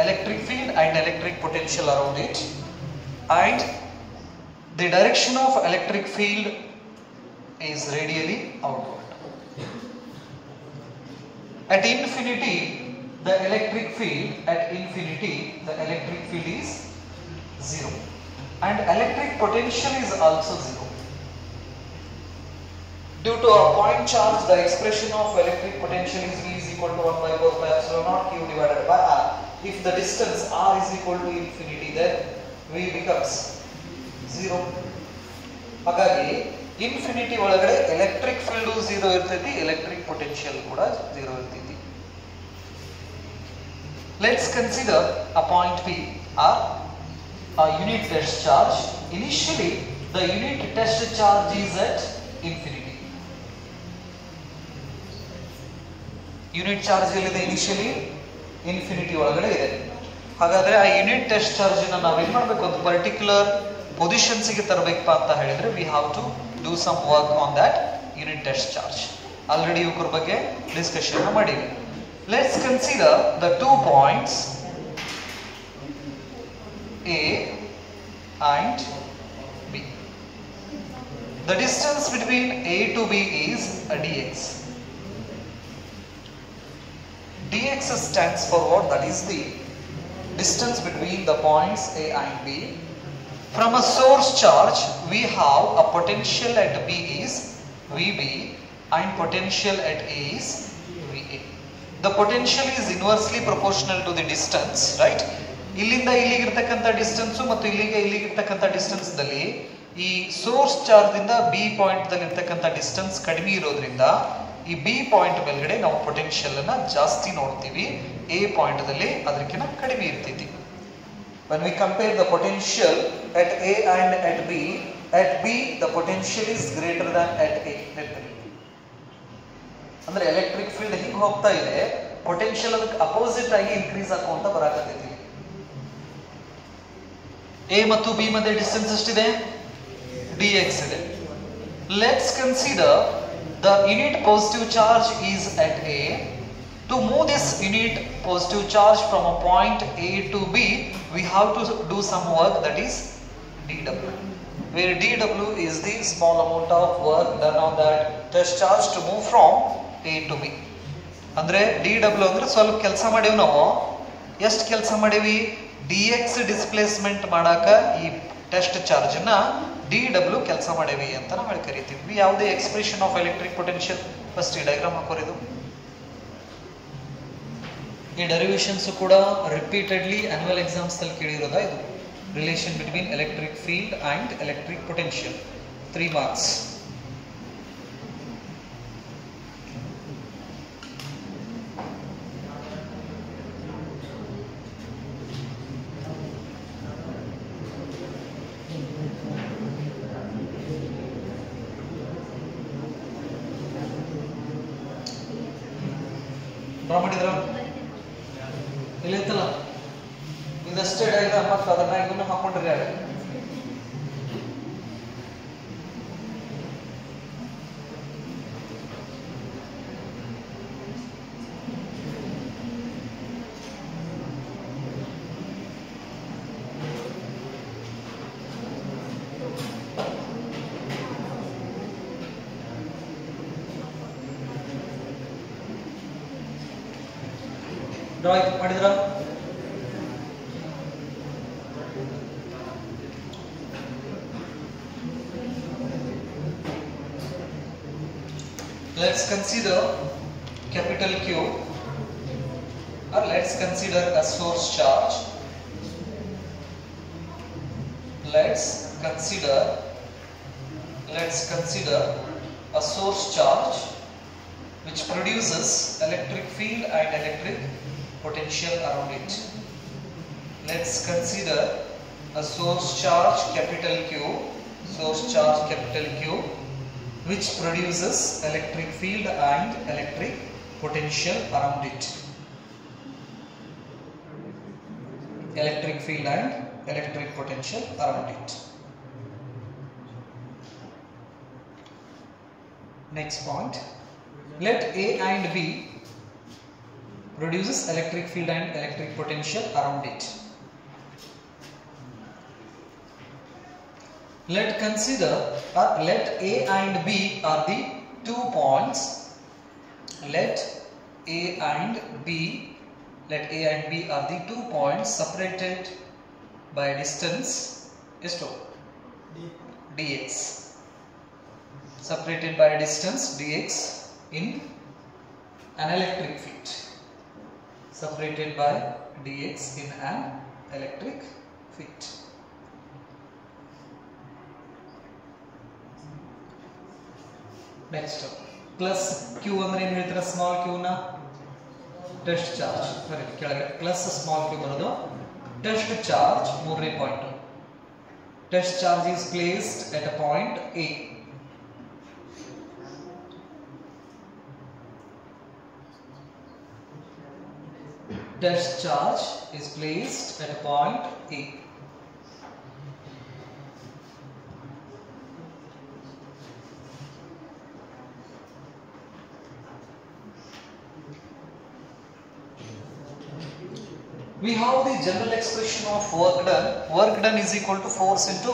A: electric field and electric potential around it, and the direction of electric field is radially outward. At infinity, the electric field is 0, and electric potential is also 0. Due to a point charge, the expression of electric potential is V is equal to 1 by 4 pi epsilon naught Q divided by R. If the distance R is equal to infinity, then V becomes 0. ಹಾಗಾಗಿ infinity ಒಳಗಡೆ electric field 0 ಇರ್ತೈತಿ, electric potential ಕೂಡ 0 ಇರ್ತೈತಿ. Let's consider a point P or a unit test charge. Initially the unit test charge is at infinity. Unit charge ಎಲ್ಲಿದೆ? Initially infinity ಒಳಗಡೆ ಇದೆ. ಹಾಗಾದ್ರೆ ಆ ಯೂನಿಟ್ ಟೆಸ್ಟ್ ಚಾರ್ಜ್ ನಾವೇನ್ ಮಾಡಬೇಕು? ಒಂದು ಪರ್ಟಿಕ್ಯುಲರ್ ಪೊಸಿಷನ್ಸ್ ಗೆ ತರಬೇಕಪ್ಪ ಅಂತ ಹೇಳಿದ್ರೆ we have to do some work on that unit test charge. Already ಇವ್ರ ಬಗ್ಗೆ ಡಿಸ್ಕಷನ್ ಮಾಡಿವಿ. Let's consider the 2 points A and B. The distance between A to B is dx. Dx stands for what? That is the distance between the points A and B. From a source charge, we have a potential at B is VB and potential at A is VA. The potential is inversely proportional to the distance, right? ಇಲ್ಲಿಂದ ಇಲ್ಲಿಗೆ ಇರತಕ್ಕಂಥ distance ಮತ್ತು ಇಲ್ಲಿಗೆ ಇರತಕ್ಕಂಥ distance ದಲ್ಲಿ ಈ source charge ಇಂದ B point ದಲ್ಲಿ ಇರತಕ್ಕಂಥ ಡಿಸ್ಟೆನ್ಸ್ ಕಡಿಮೆ ಇರೋದ್ರಿಂದ ಈ ಬಿ ಪಾಯಿಂಟ್ ಮೇಲ್ಗಡೆ ನಾವು ಪೊಟೆನ್ಷಿಯಲ್ ಅನ್ನ ಜಾಸ್ತಿ ನೋಡ್ತೀವಿ, ಎ ಪಾಯಿಂಟ್ ದಲ್ಲಿ ಅದಕ್ಕಿಂತ ಕಡಿಮೆ ಇರ್ತೈತಿ. When we compare the potential at A and at B the potential is greater than at A. ಅಂದ್ರೆ ಎಲೆಕ್ಟ್ರಿಕ್ ಫೀಲ್ಡ್ ಹಿಂಗೆ ಹೋಗ್ತಾ ಇದೆ, ಪೊಟೆನ್ಷಿಯಲ್ ಅದಕ್ಕೆ ಅಪೋಸಿಟ್ ಆಗಿ ಇನ್ಕ್ರೀಸ್ ಆಗುವಂತ ಬರಾಕತ್ತೈತಿ. A ಮತ್ತು B ಮಧ್ಯೆ ಡಿಸ್ಟೆನ್ಸ್ ಎಷ್ಟಿದೆ? dx ಇದೆ. Let's consider the unit positive charge is at A. To move this unit positive charge from a point A to B, we have to do some work, that is dW, where dW is the small amount of work done on that test charge to move from A to B. ಅಂದ್ರೆ dW ಅಂದ್ರೆ ಸ್ವಲ್ಪ ಕೆಲಸ ಮಾಡೇವಿ ನಾವು. ಎಷ್ಟು ಕೆಲಸ ಮಾಡೇವಿ? dx displacement ಮಾಡಾಕ ಈ ಟೆಸ್ಟ್ ಚಾರ್ಜ್ ನ dW ಕೆಲಸ ಮಾಡೇವಿ ಅಂತ ನಾವು ಕರಿತೀವಿ. ಯಾವುದೇ expression of electric potential first ಈ ಡಯಾಗ್ರಾಮ್ ಹಾಕೋರಿದು. ಈ ಡೆರಿವೇಶನ್ಸ್ ಕೂಡ ರಿಪೀಟೆಡ್ಲಿ ಆನ್ಯುವಲ್ ಎಕ್ಸಾಮ್ಸ್ ಅಲ್ಲಿ ಕೇಳಿರೋದ. ಇದು relation between electric field and electric potential, 3 marks. Draw ಮಾಡಿದ್ರ ಇಲ್ಲಿ ಇತ್ತಲ್ಲ, ಇದಷ್ಟೇ ಡಯಾಗ್ರಾಮ್ ಮತ್ತು ಅದನ್ನ ಇದನ್ನು ಹಾಕೊಂಡ್ರಿ. ಡ್ರಾ ಮಾಡಿದ್ರ? Let's consider capital Q, or let's consider a source charge. Let's consider a source charge which produces electric field and electric potential around it. Let's consider a source charge capital Q, which produces electric field and electric potential around it. Electric field and electric potential around it. Next point, let A and B produces electric field and electric potential around it. Let A and B are the 2 points. Let A and B are the 2 points separated by a distance dx. Separated by a distance dx in an electric field. Separated by dx in an electric field. Next plus Q ಅಂದ್ರೆ ಏನು ಹೇಳ್ತೀರಾ? Small Q ನ test charge ಬರೀ ಕೆಳಗಡೆ plus small Q ಬರೋದು. Test charge ಮೂರನೇ point. Test charge is placed at a point A. Test charge is placed at a point A. We have the general expression of work done. Work done is equal to force into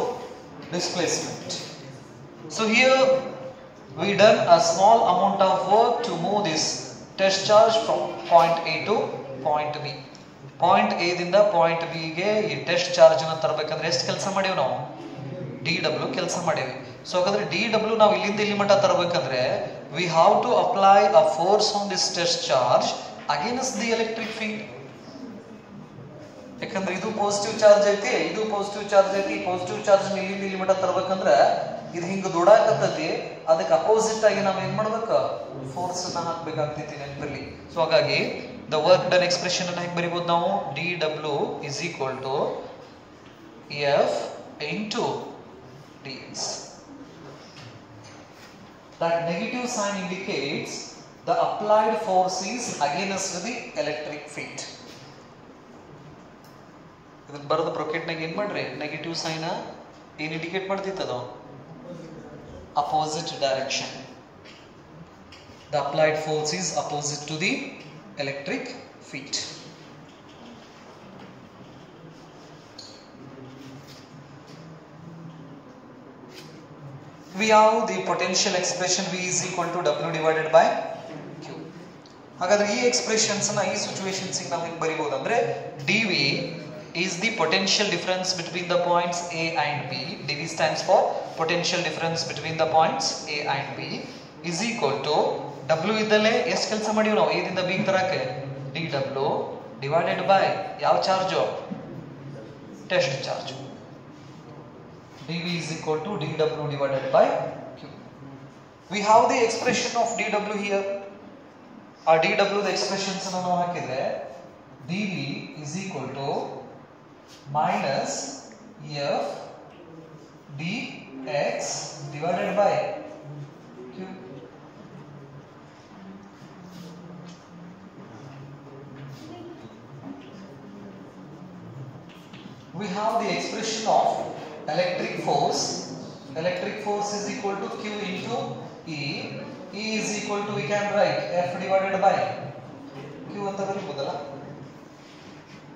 A: displacement. So here we done a small amount of work to move this test charge from point A to point B. Point A ದಿಂದ point B ಗೆ ಈ test charge ನ ತರಬೇಕಂದ್ರೆ ಎಷ್ಟು ಕೆಲಸ ಮಾಡೀವಿ ನಾವು? D W ಕೆಲಸ ಮಾಡೀವಿ. ಸೊ ಹಾಗಾದ್ರೆ ಡಿ ಡಬ್ಲ್ಯೂ ನಾವು ಇಲ್ಲಿಂದ ಇಲ್ಲಿ ಮಟ್ಟ ತರಬೇಕಂದ್ರೆ we have to apply a force on this test charge against the electric field. ಯಾಕಂದ್ರೆ ಇದು ಪಾಸಿಟಿವ್ ಚಾರ್ಜ್ ಐತಿ, ಇದು ಪಾಸಿಟಿವ್ ಚಾರ್ಜ್ ಐತಿ. ಪಾಸಿಟಿವ್ ಚಾರ್ಜ್ ಇಲ್ಲಿಂದ ಇಲ್ಲಿ ಮಟ್ಟ ತರಬೇಕಂದ್ರೆ ಇದು ಹಿಂಗ ದುಡಾಕತ್ತೈತಿ, ಅದಕ್ಕೆ ಅಪೋಸಿಟ್ ಆಗಿ ನಾವು ಏನ್ ಮಾಡ್ಬೇಕು? ಫೋರ್ಸ್ ಅನ್ನ ಹಾಕ್ಬೇಕಾಗ್ತೈತಿ ನೆನಪಿರ್ಲಿ. ಸೊ ಹಾಗಾಗಿ the work done expression ಅನ್ನು ಹೇಗೆ ಬರೀಬಹುದು ನಾವು? dw is equal to f into dx. That negative sign indicates the applied force is against the electric field. ಇದನ್ನ ಬರೆದ ಬ್ರಾಕೆಟ್ ನಾಗ ಏನು ಮಾಡ್ರಿ? ನೆಗೆಟಿವ್ ಸೈನ್ ಏನು ಇಂಡಿಕೇಟ್ ಮಾಡ್ತಿತ್ತದು? Opposite direction. The applied force is opposite to the electric field. We have the potential expression V is equal to W divided by Q. ಹಾಗಾದ್ರೆ ಈ expressions ನ ಈ ಸಿಚುವೇಶನ್ಸ್ ಗೆ ನಾವು ಹೆಂಗೆ ಬರೀಬಹುದು ಅಂದ್ರೆ dV is the potential difference between the points A and B. dV stands for potential difference between the points A and B is equal to W ಇದ್ದಲ್ಲೇ ಎಷ್ಟು ಕೆಲಸ ಮಾಡಿವಿ ನಾವು? A ದಿಂದ B ಗೆ ತರಕ್ಕೆ dW divided by ಯಾವ charge? Test charge. dV is equal to dW divided by Q. We have the expression of dW here. ಆ dW the expressions ಅನ್ನು ನಾವು ಹಾಕಿದ್ರೆ dV is equal to minus f dx divided by Q. We have the expression of electric force. Electric force is equal to Q into E. E is equal to, we can write F divided by Q ಅಂತ ಬರೀಬಹುದಲ್ಲ?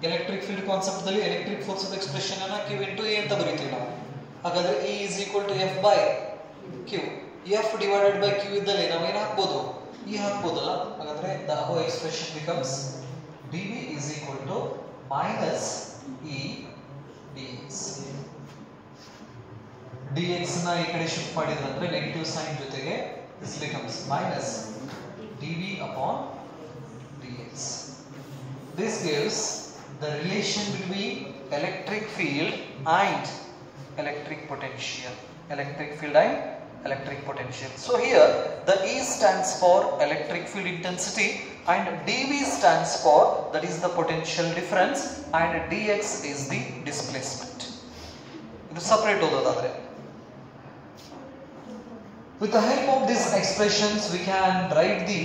A: Electric field concept ದಲ್ಲಿ electric force the expression ಅನ್ನ Q into E ಅಂತ ಬರೀತೀವಿ ನಾವು. ಹಾಗಾದ್ರೆ E is equal to F by Q. F divided by Q ಇದ್ದಲ್ಲಿ ನಾವು ಏನು ಹಾಕಬಹುದು? E ಹಾಕಬಹುದಲ್ಲ? ಹಾಗಾದ್ರೆ the whole expression becomes dV is equal to minus E dx. dx ನ ಈ ಕಡೆ ಶಿಫ್ಟ್ ಮಾಡಿದ್ರಂದ್ರೆ ನೆಗೆಟಿವ್ ಸೈನ್ ಜೊತೆಗೆ this becomes minus dV upon dx. This gives the relation between electric field and electric potential. Electric field and electric potential. So here the E stands for electric field intensity and dV stands for, that is the potential difference, and dx is the displacement. It is separate ododadre. With the help of these expressions we can write the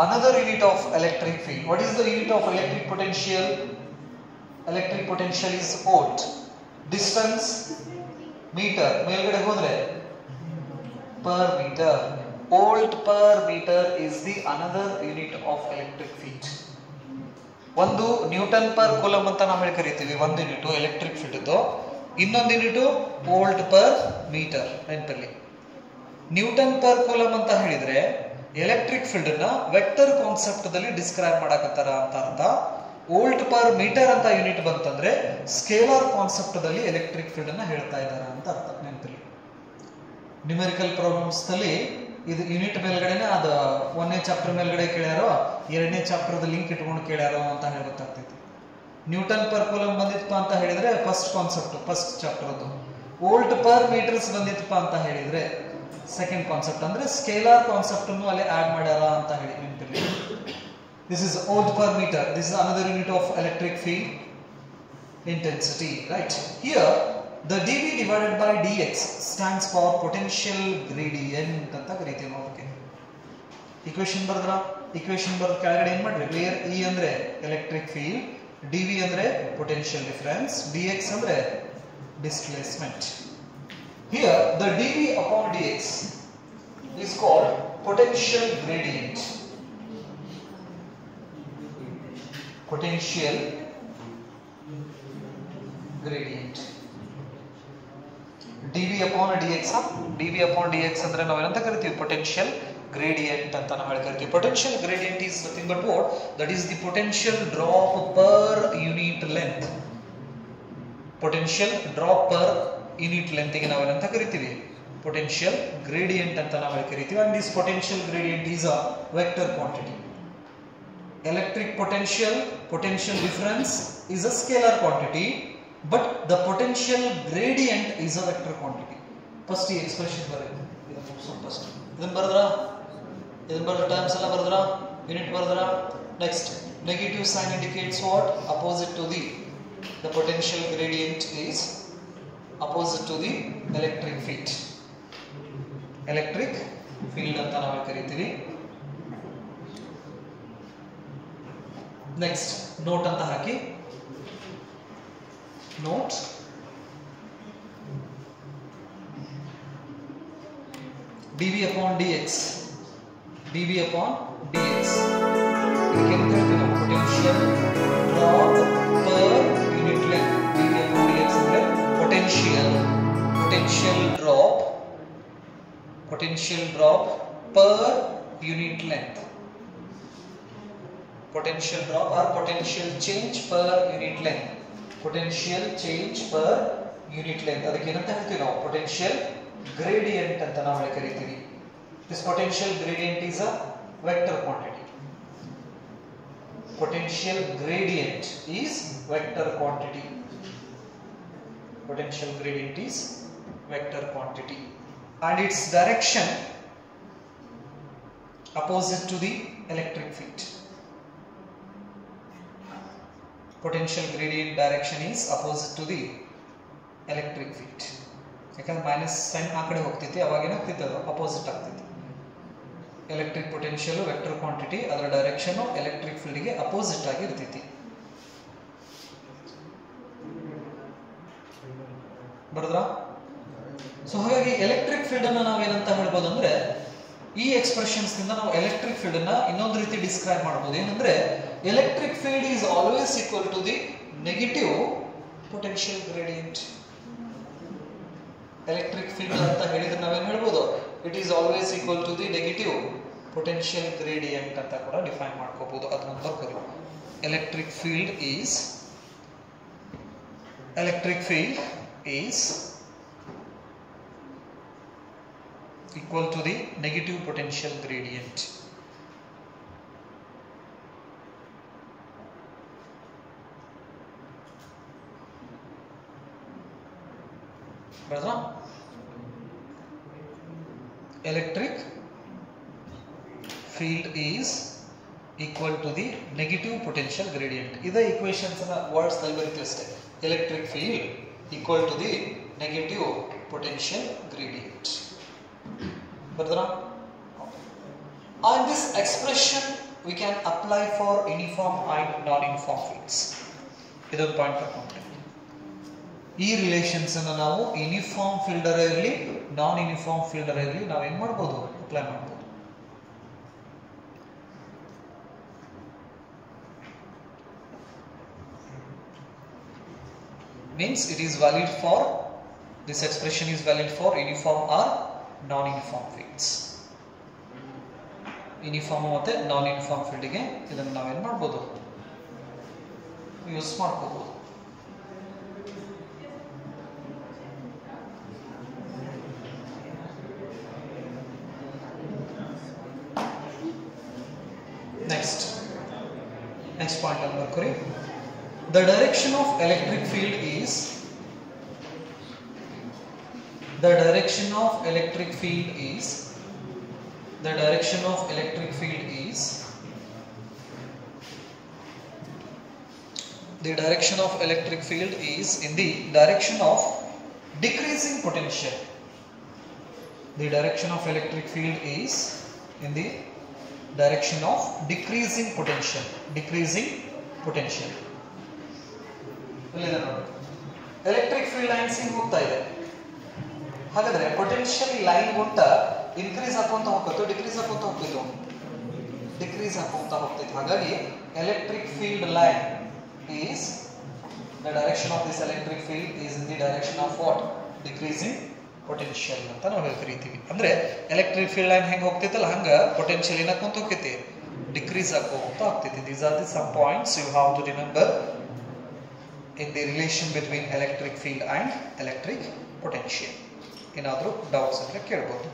A: another unit of electric field. What is the unit of electric potential? Electric potential is volt. Distance meter ಮೇಲ್ಗಡೆ ಹೋದ್ರೆ per meter. Volt per meter is the another unit of electric field. ಒಂದು Newton per coulomb ಅಂತ ನಾವು ಹೇಳಿ ಕರಿತೀವಿ ಒಂದು unit electric field ಇದ್ದು. ಇನ್ನೊಂದು ಯೂನಿಟ್ ವೋಲ್ಟ್ ಪರ್ ಮೀಟರ್. ನೆನಪಲ್ಲಿ ನ್ಯೂಟನ್ ಪರ್ ಕೂಲಮ್ ಅಂತ ಹೇಳಿದ್ರೆ ಎಲೆಕ್ಟ್ರಿಕ್ ಫೀಲ್ಡ್ ನ ವೆಕ್ಟರ್ ಕಾನ್ಸೆಪ್ಟ್ ದಲ್ಲಿ ಡಿಸ್ಕ್ರೈಬ್ ಮಾಡಕತ್ತಾರ ಅಂತ ಅರ್ಥ. ವೋಲ್ಟ್ ಪರ್ ಮೀಟರ್ ಅಂತ ಯೂನಿಟ್ ಬಂತಂದ್ರೆ ಸ್ಕೇಲಾರ್ ಕಾನ್ಸೆಪ್ಟ್ ದಲ್ಲಿ ಎಲೆಕ್ಟ್ರಿಕ್ ಫೀಲ್ಡ್ ಅನ್ನ ಹೇಳ್ತಾ ಇದ್ದಾರೆ ಅಂತ ಅರ್ಥ. ನೆನಪಲ್ಲಿ ನ್ಯೂಮೆರಿಕಲ್ ಪ್ರಾಬ್ಲಮ್ಸ್ ನಲ್ಲಿ ಇದು ಯೂನಿಟ್ ಮೇಲ್ಗಡೆನೆ ಅದು ಒಂದನೇ ಚಾಪ್ಟರ್ ಮೇಲ್ಗಡೆ ಕೇಳ್ಯಾರೋ ಎರಡನೇ ಚಾಪ್ಟರ್ ಲಿಂಕ್ ಇಟ್ಕೊಂಡು ಕೇಳ್ಯಾರೋ ಅಂತ ಹೇಳಿ ಗೊತ್ತಾಗ್ತೈತಿ. ನ್ಯೂಟನ್ ಪರ್ ಕೂಲಮ್ ಬಂದಿತ್ತಪ್ಪ ಅಂತ ಹೇಳಿದ್ರೆ ಫಸ್ಟ್ ಕಾನ್ಸೆಪ್ಟ್ ಫಸ್ಟ್ ಚಾಪ್ಟರ್ ಅದು. ವೋಲ್ಟ್ ಪರ್ ಮೀಟರ್ಸ್ ಬಂದಿತ್ತಪ್ಪ ಅಂತ ಹೇಳಿದ್ರೆ ಸೆಕೆಂಡ್ ಕಾನ್ಸೆಪ್ಟ್ ಅಂದ್ರೆ ಸ್ಕೇಲಾರ್ ಕಾನ್ಸೆಪ್ಟ್ ಅನ್ನು ಅಲ್ಲಿ ಆಡ್ ಮಾಡ್ಯಾರ ಅಂತ ಹೇಳಿ ನೆನಪಿರಲಿ. This is volt per metre. This is another unit of electric field intensity, right? Here the dV divided by dx stands for potential gradient ಅಂತ ಕರೀತೀವಿ ನಾವು. ಓಕೆ, ಇಕ್ವೇಶನ್ ಬರೆದ್ರ ಇಕ್ವೇಶನ್ ಬರೆದ ಕೆಳಗಡೆ ಏನು ಮಾಡ್ರಿ, ಕ್ಲಿಯರ್. E ಅಂದ್ರೆ ಎಲೆಕ್ಟ್ರಿಕ್ ಫೀಲ್ಡ್, dV ಅಂದ್ರೆ potential difference, dx ಅಂದ್ರೆ displacement. Here the dV upon dx is called potential gradient. Potential gradient. dV upon dx, dV upon dx ಅಂದ್ರೆ ನಾವು ಏನಂತ ಕರಿತೀವಿ, potential gradient ಅಂತ ನಾವು ಹೇಳ್ತೀವಿ. Potential gradient is nothing but what? That is the potential drop per unit length. Potential drop per unit length ಗೆ ನಾವು ಏನಂತ ಕರಿತೀವಿ, potential gradient ಅಂತ ನಾವು ಕರಿತೀವಿ. And this potential gradient is a vector quantity. Electric potential difference is a scalar quantity, but the potential gradient is a vector quantity. First ಈ expression ಬರುತ್ತೆ, ಇದನ್ನು ಫಸ್ಟ್ ಇದನ್ನು ಬರೆದ್ರ ಟರ್ಮ್ಸ್ ಎಲ್ಲ ಬರೆದ್ರ, ಯೂನಿಟ್ ಬರೆದ್ರ. Next negative sign indicates what? Opposite to the potential gradient is opposite to the electric field. Electric field ಅಂತ ನಾವು ಕರಿತೀವಿ. ನೆಕ್ಸ್ಟ್ ನೋಟ್ ಅಂತ ಹಾಕಿ, note dV upon dx, dV upon dx ಇದಕ್ಕೆ ಏನು ಹೇಳ್ತೀವಿ ನಾವು, potential drop per unit length. dV upon dx ಅಂದ್ರೆ potential drop per unit length. Potential drop or potential change per unit length. Potential change per unit length ಅದಕ್ಕೆ ಏನಂತ ಹೇಳ್ತೀವಿ ನಾವು, potential gradient ಅಂತ ನಾವು ಕರಿತೀವಿ. This potential gradient is a vector quantity. Potential gradient is vector quantity. Potential gradient is vector quantity and its direction opposite to the electric field. Potential gradient direction is opposite to the electric field. ಯಾಕಂದ್ರೆ minus sine ಆ ಕಡೆ ಹೋಗ್ತೈತಿ, ಅವಾಗ ಏನಾಗ್ತೈತಿ, ಅದು opposite ಆಗ್ತೈತಿ. Electric potential vector quantity, ಅದರ direction electric ಫೀಲ್ಡ್ಗೆ opposite ಆಗಿ ಇರ್ತೈತಿ. ಬರದ್ರ? ಸೊ ಹಾಗಾಗಿ ಎಲೆಕ್ಟ್ರಿಕ್ ಫೀಲ್ಡ್ ಅನ್ನ ನಾವೇನಂತ ಹೇಳ್ಬೋದು ಅಂದ್ರೆ, ಈ ಎಕ್ಸ್ಪ್ರೆಷನ್ಸ್ ನಿಂದ ನಾವು ಎಲೆಕ್ಟ್ರಿಕ್ ಫೀಲ್ಡ್ ಅನ್ನ ಇನ್ನೊಂದು ರೀತಿ ಡಿಸ್ಕ್ರೈಬ್ ಮಾಡಬಹುದು. ಏನಂದ್ರೆ, electric field is always equal to the negative potential gradient. Electric field ಅಂತ ಹೇಳಿದ್ರೆ ನಾವೇನು ಹೇಳ್ಬೋದು, it is always equal to the negative potential gradient ಅಂತ ಕೂಡ ಡಿಫೈನ್ ಮಾಡ್ಕೋಬಹುದು. ಅದನ್ನ ಬರ್ಕೋದು, electric field is equal to the negative potential gradient. Electric field is equal to the negative potential gradient. Ida equations na words dalli barite aste. Electric field equal to the negative potential gradient. Bardra? On this expression we can apply for uniform and non-uniform fields. ಇದೊಂದು point ಬರ್ಕೊಂಡ್ರೆ ಈ relations ಅನ್ನು ನಾವು uniform fielder ಇರಲಿ ನಾನ್ uniform fielder ಇರಲಿ ನಾವು ಏನು ಮಾಡ್ಬೋದು, apply ಮಾಡ್ಬೋದು. Means it is valid for, this expression is valid for uniform or non-uniform fields. Uniform ಮತ್ತೆ ನಾನ್ ಯೂನಿಫಾರ್ಮ್ ಫೀಲ್ಡ್ಗೆ ಇದನ್ನು ನಾವೇನು ಮಾಡ್ಬೋದು, ಯೂಸ್ ಮಾಡ್ಕೋಬಹುದು. Next point number 3. The direction of electric field is the direction of electric field is in the direction of electric field is in the direction of decreasing potential. The direction of electric field is in the direction of decreasing potential. Electric field lines ಹಿಂಗೆ ಹೋಗ್ತಾ ಇದೆ. ಹಾಗಾದ್ರೆ potential line ಗುಂಟ increase ಆಗುವಂತ ಹೋಗ್ತೈತೆ, decrease ಆಗುವಂತ ಹೋಗ್ತೈತೆ. ಹಾಗಾಗಿ electric field line is the direction of this electric field is in the direction of what? Decreasing potential ಅಂತ ನಾವು ಕರಿತೀವಿ. ಅಂದ್ರೆ ಎಲೆಕ್ಟ್ರಿಕ್ ಫೀಲ್ಡ್ ಲೈನ್ ಹೆಂಗೆ ಹೋಗ್ತೈತಲ್ಲ ಹಂಗ ಪೊಟೆನ್ಷಿಯಲ್ ಏನಾಗ್ಕೊಂತ ಹೋಗ್ತೈತಿ? ಡಿಕ್ರೀಸ್ ಆಗೋಗ್ತಾ ಹೋಗ್ತೈತಿ. These are the some points you have to remember in the relation between electric field and electric potential. ಏನಾದರೂ ಡೌಟ್ಸ್ ಅಂದ್ರೆ ಕೇಳಬಹುದು.